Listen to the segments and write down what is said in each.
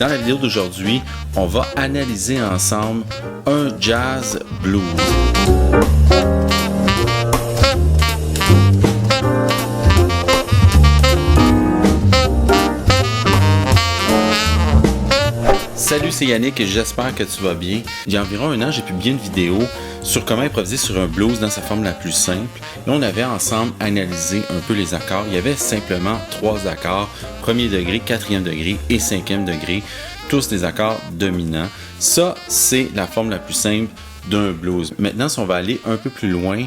Dans la vidéo d'aujourd'hui, on va analyser ensemble un jazz blues. Salut, c'est Yannick et j'espère que tu vas bien. Il y a environ un an, j'ai publié une vidéo sur comment improviser sur un blues dans sa forme la plus simple. Et on avait ensemble analysé un peu les accords. Il y avait simplement 3 accords, premier degré, quatrième degré et cinquième degré, tous des accords dominants. Ça, c'est la forme la plus simple d'un blues. Maintenant, si on va aller un peu plus loin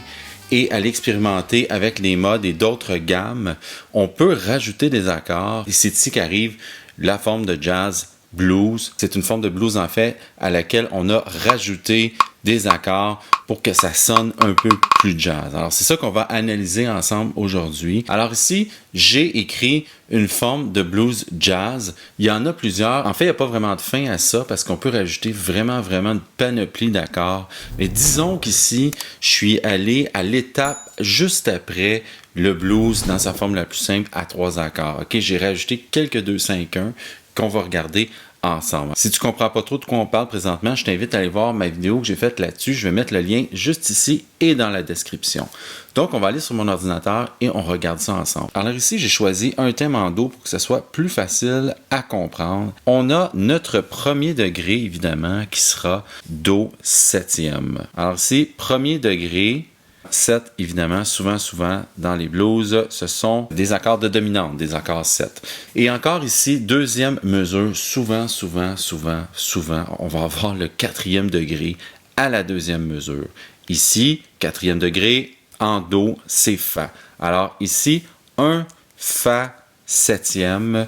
et aller expérimenter avec les modes et d'autres gammes, on peut rajouter des accords. Et c'est ici qu'arrive la forme de jazz blues. C'est une forme de blues en fait à laquelle on a rajouté des accords pour que ça sonne un peu plus jazz. Alors c'est ça qu'on va analyser ensemble aujourd'hui. Alors ici, j'ai écrit une forme de blues jazz. Il y en a plusieurs. En fait, il n'y a pas vraiment de fin à ça parce qu'on peut rajouter vraiment une panoplie d'accords. Mais disons qu'ici, je suis allé à l'étape juste après le blues dans sa forme la plus simple à 3 accords. OK, j'ai rajouté quelques 2-5-1 qu'on va regarder ensemble. Si tu ne comprends pas trop de quoi on parle présentement, je t'invite à aller voir ma vidéo que j'ai faite là-dessus. Je vais mettre le lien juste ici et dans la description. Donc, on va aller sur mon ordinateur et on regarde ça ensemble. Alors ici, j'ai choisi un thème en Do pour que ce soit plus facile à comprendre. On a notre premier degré, évidemment, qui sera Do septième. Alors ici, premier degré, 7, évidemment, souvent, dans les blues, ce sont des accords de dominante, des accords 7. Et encore ici, deuxième mesure, souvent, on va avoir le quatrième degré à la deuxième mesure. Ici, quatrième degré, en Do, c'est Fa. Alors ici, un Fa septième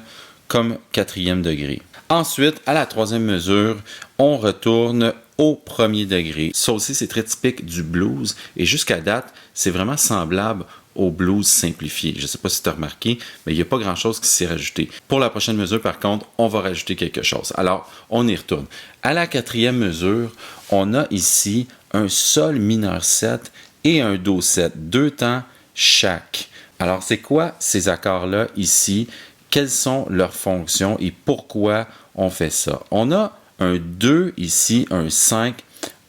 comme quatrième degré. Ensuite, à la troisième mesure, on retourne au premier degré. Ça aussi, c'est très typique du blues et jusqu'à date, c'est vraiment semblable au blues simplifié. Je ne sais pas si tu as remarqué, mais il n'y a pas grand-chose qui s'est rajouté. Pour la prochaine mesure, par contre, on va rajouter quelque chose. Alors, on y retourne. À la quatrième mesure, on a ici un Sol mineur 7 et un Do 7, 2 temps chaque. Alors, c'est quoi ces accords-là ici? Quelles sont leurs fonctions et pourquoi on fait ça? On a un 2 ici, un 5.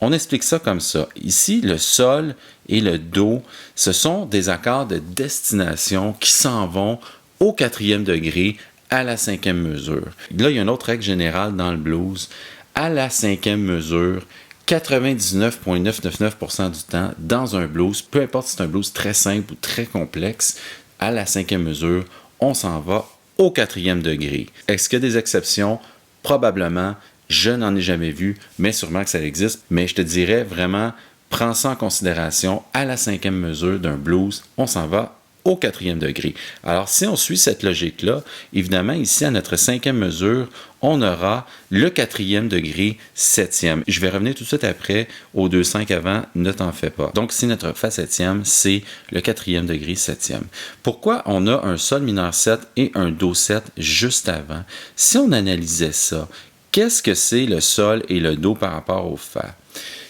On explique ça comme ça. Ici, le Sol et le Do, ce sont des accords de destination qui s'en vont au quatrième degré à la cinquième mesure. Là, il y a une autre règle générale dans le blues. À la cinquième mesure, 99,999% du temps, dans un blues, peu importe si c'est un blues très simple ou très complexe, à la cinquième mesure, on s'en va au quatrième degré. Est-ce qu'il y a des exceptions? Probablement. Je n'en ai jamais vu, mais sûrement que ça existe. Mais je te dirais vraiment, prends ça en considération. À la cinquième mesure d'un blues, on s'en va au quatrième degré. Alors, si on suit cette logique-là, évidemment, ici, à notre cinquième mesure, on aura le quatrième degré septième. Je vais revenir tout de suite après au 2-5 avant, ne t'en fais pas. Donc, ici, notre Fa septième, c'est le quatrième degré septième. Pourquoi on a un Sol mineur 7 et un Do 7 juste avant? Si on analysait ça, qu'est-ce que c'est le Sol et le Do par rapport au Fa?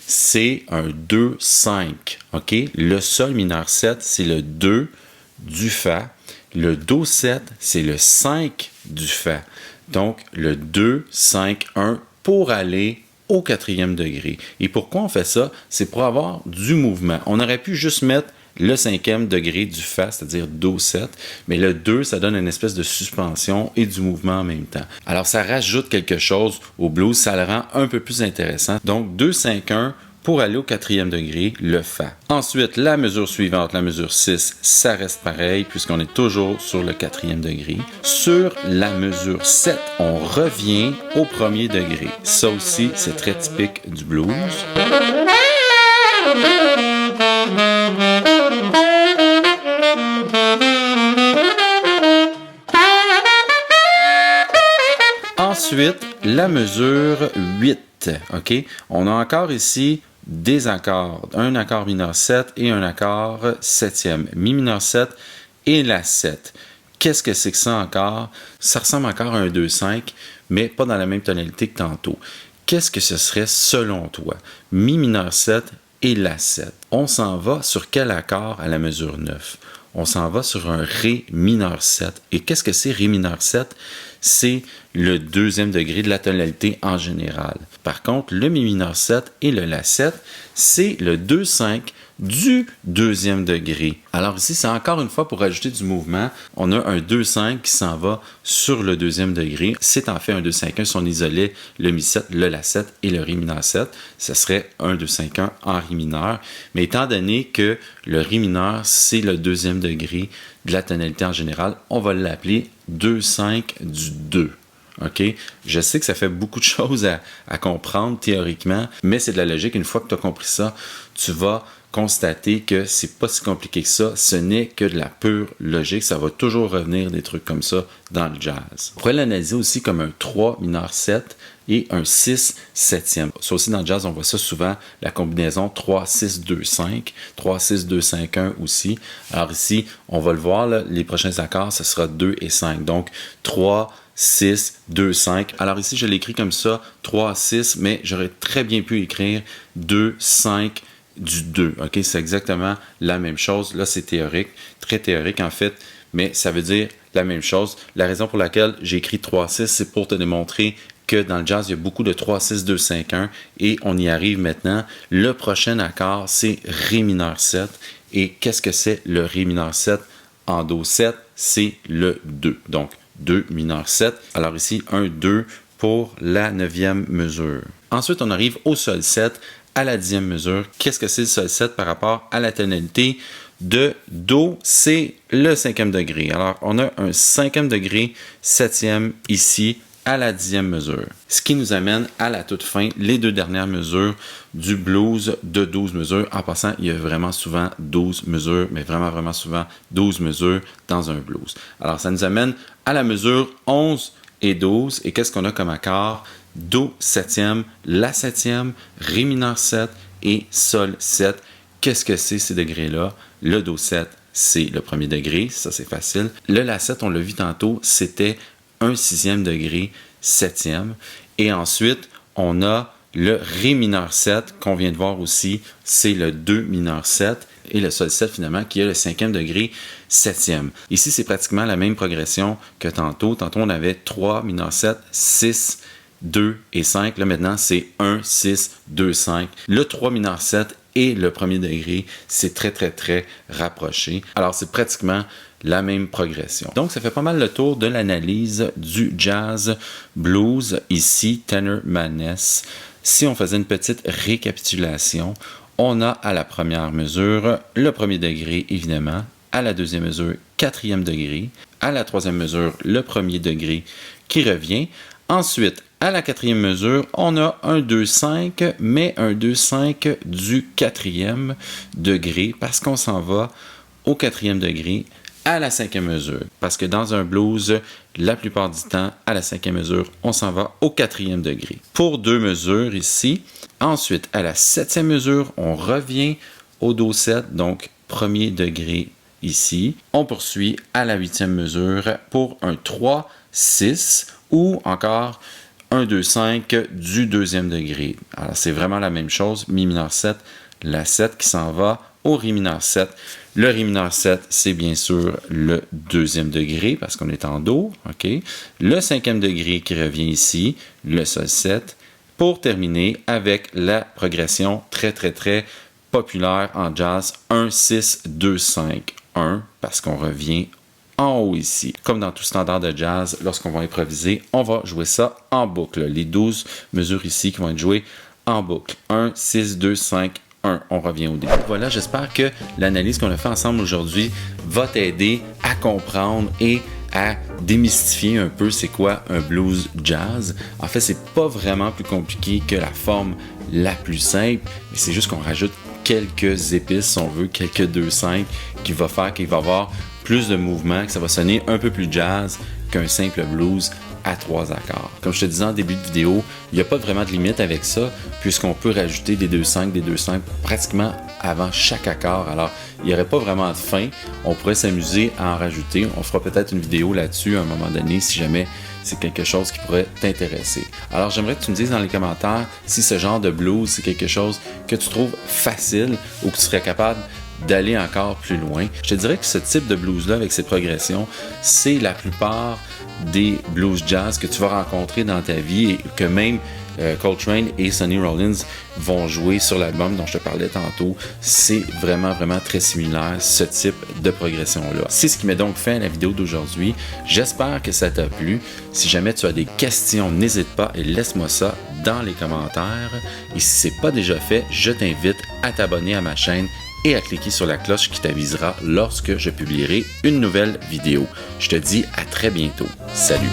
C'est un 2-5, OK? Le Sol mineur 7, c'est le 2 du Fa. Le Do 7, c'est le 5 du Fa. Donc, le 2, 5, 1 pour aller au quatrième degré. Et pourquoi on fait ça? C'est pour avoir du mouvement. On aurait pu juste mettre le cinquième degré du Fa, c'est-à-dire Do 7, mais le 2, ça donne une espèce de suspension et du mouvement en même temps. Alors, ça rajoute quelque chose au blues, ça le rend un peu plus intéressant. Donc, 2, 5, 1 pour aller au quatrième degré, le Fa. Ensuite, la mesure suivante, la mesure 6, ça reste pareil puisqu'on est toujours sur le quatrième degré. Sur la mesure 7, on revient au premier degré. Ça aussi, c'est très typique du blues. Ensuite, la mesure 8, OK? On a encore ici des accords. Un accord mineur 7 et un accord septième. Mi mineur 7 et la 7. Qu'est-ce que c'est que ça encore? Ça ressemble encore à un 2-5, mais pas dans la même tonalité que tantôt. Qu'est-ce que ce serait selon toi? Mi mineur 7 et la 7. On s'en va sur quel accord à la mesure 9? On s'en va sur un Ré mineur 7. Et qu'est-ce que c'est Ré mineur 7? c'est le deuxième degré de la tonalité en général. Par contre, le mi mineur 7 et le la 7, c'est le 2-5 du deuxième degré. Alors ici, c'est encore une fois pour ajouter du mouvement. On a un 2-5 qui s'en va sur le deuxième degré. C'est en fait un 2-5-1 si on isolait le mi 7, le la 7 et le ré mineur 7. Ce serait un 2-5-1 en ré mineur. Mais étant donné que le ré mineur, c'est le deuxième degré de la tonalité en général, on va l'appeler 2-5 du 2. OK? Je sais que ça fait beaucoup de choses à comprendre théoriquement, mais c'est de la logique. Une fois que tu as compris ça, tu vas constater que c'est pas si compliqué que ça. Ce n'est que de la pure logique. Ça va toujours revenir des trucs comme ça dans le jazz. On pourrait l'analyser aussi comme un 3 mineur 7 et un 6 septième. Ça aussi dans le jazz, on voit ça souvent, la combinaison 3-6-2-5, 3-6-2-5-1 aussi. Alors ici, on va le voir, là, les prochains accords, ce sera 2 et 5. Donc 3, 6, 2, 5. Alors ici, je l'écris comme ça, 3, 6, mais j'aurais très bien pu écrire 2, 5 du 2. OK? C'est exactement la même chose. Là, c'est théorique, très théorique en fait, mais ça veut dire la même chose. La raison pour laquelle j'ai écrit 3, 6, c'est pour te démontrer que dans le jazz, il y a beaucoup de 3, 6, 2, 5, 1 et on y arrive maintenant. Le prochain accord, c'est ré mineur 7. Et qu'est-ce que c'est le ré mineur 7 en do 7? C'est le 2. Donc, 2 mineur 7. Alors ici, un 2 pour la 9e mesure. Ensuite, on arrive au sol 7 à la 10e mesure. Qu'est-ce que c'est le sol 7 par rapport à la tonalité de do? C'est le 5e degré. Alors, on a un 5e degré 7e ici à la 10e mesure. Ce qui nous amène à la toute fin, les deux dernières mesures du blues de 12 mesures. En passant, il y a vraiment souvent 12 mesures, mais vraiment souvent 12 mesures dans un blues. Alors, ça nous amène à la mesure 11 et 12. Et qu'est-ce qu'on a comme accord? Do 7e, la 7e, ré mineur 7 et sol 7. Qu'est-ce que c'est ces degrés-là? Le do 7, c'est le premier degré, ça c'est facile. Le la 7, on l'a vu tantôt, c'était un 6e degré 7e. Et ensuite, on a le ré mineur 7 qu'on vient de voir aussi, c'est le 2 mineur 7 et le sol 7 finalement qui est le 5e degré 7e. Ici, c'est pratiquement la même progression que tantôt. Tantôt, on avait 3 mineur 7, 6, 2 et 5. Là, maintenant, c'est 1, 6, 2, 5. Le 3 mineur 7 et le premier degré, c'est très rapproché. Alors, c'est pratiquement la même progression. Donc, ça fait pas mal le tour de l'analyse du jazz blues, ici, Tenor Madness. Si on faisait une petite récapitulation, on a à la première mesure le premier degré, évidemment, à la deuxième mesure, 4e degré, à la troisième mesure, le premier degré qui revient. Ensuite, à la 4e mesure, on a un 2-5, mais un 2-5 du 4e degré, parce qu'on s'en va au 4e degré à la 5e mesure. Parce que dans un blues, la plupart du temps, à la 5e mesure, on s'en va au 4e degré. Pour 2 mesures ici. Ensuite, à la 7e mesure, on revient au do 7, donc premier degré ici. On poursuit à la 8e mesure pour un 3-6 ou encore un 2-5 du 2e degré. Alors, c'est vraiment la même chose. Mi mineur 7, la 7 qui s'en va au ré mineur 7. Le ré mineur 7, c'est bien sûr le 2e degré parce qu'on est en do. Okay? Le 5e degré qui revient ici, le sol 7. Pour terminer avec la progression très populaire en jazz, 1-6-2-5-1 parce qu'on revient en haut ici. Comme dans tout standard de jazz, lorsqu'on va improviser, on va jouer ça en boucle. Les 12 mesures ici qui vont être jouées en boucle. 1, 6, 2, 5, 1. On revient au début. Voilà, j'espère que l'analyse qu'on a fait ensemble aujourd'hui va t'aider à comprendre et à démystifier un peu c'est quoi un blues jazz. En fait, c'est pas vraiment plus compliqué que la forme la plus simple, mais c'est juste qu'on rajoute quelques épices, si on veut, quelques 2-5 qui va faire qu'il va y avoir plus de mouvement, que ça va sonner un peu plus jazz qu'un simple blues à 3 accords. Comme je te disais en début de vidéo, il n'y a pas vraiment de limite avec ça, puisqu'on peut rajouter des 2-5 pratiquement avant chaque accord. Alors, il n'y aurait pas vraiment de fin. On pourrait s'amuser à en rajouter. On fera peut-être une vidéo là-dessus à un moment donné, si jamais c'est quelque chose qui pourrait t'intéresser. Alors, j'aimerais que tu me dises dans les commentaires si ce genre de blues, c'est quelque chose que tu trouves facile ou que tu serais capable d'aller encore plus loin. Je te dirais que ce type de blues-là, avec ses progressions, c'est la plupart des blues jazz que tu vas rencontrer dans ta vie et que même Coltrane et Sonny Rollins vont jouer sur l'album dont je te parlais tantôt. C'est vraiment très similaire, ce type de progression-là. C'est ce qui m'a donc fait la vidéo d'aujourd'hui. J'espère que ça t'a plu. Si jamais tu as des questions, n'hésite pas et laisse-moi ça dans les commentaires. Et si ce n'est pas déjà fait, je t'invite à t'abonner à ma chaîne et à cliquer sur la cloche qui t'avisera lorsque je publierai une nouvelle vidéo. Je te dis à très bientôt. Salut!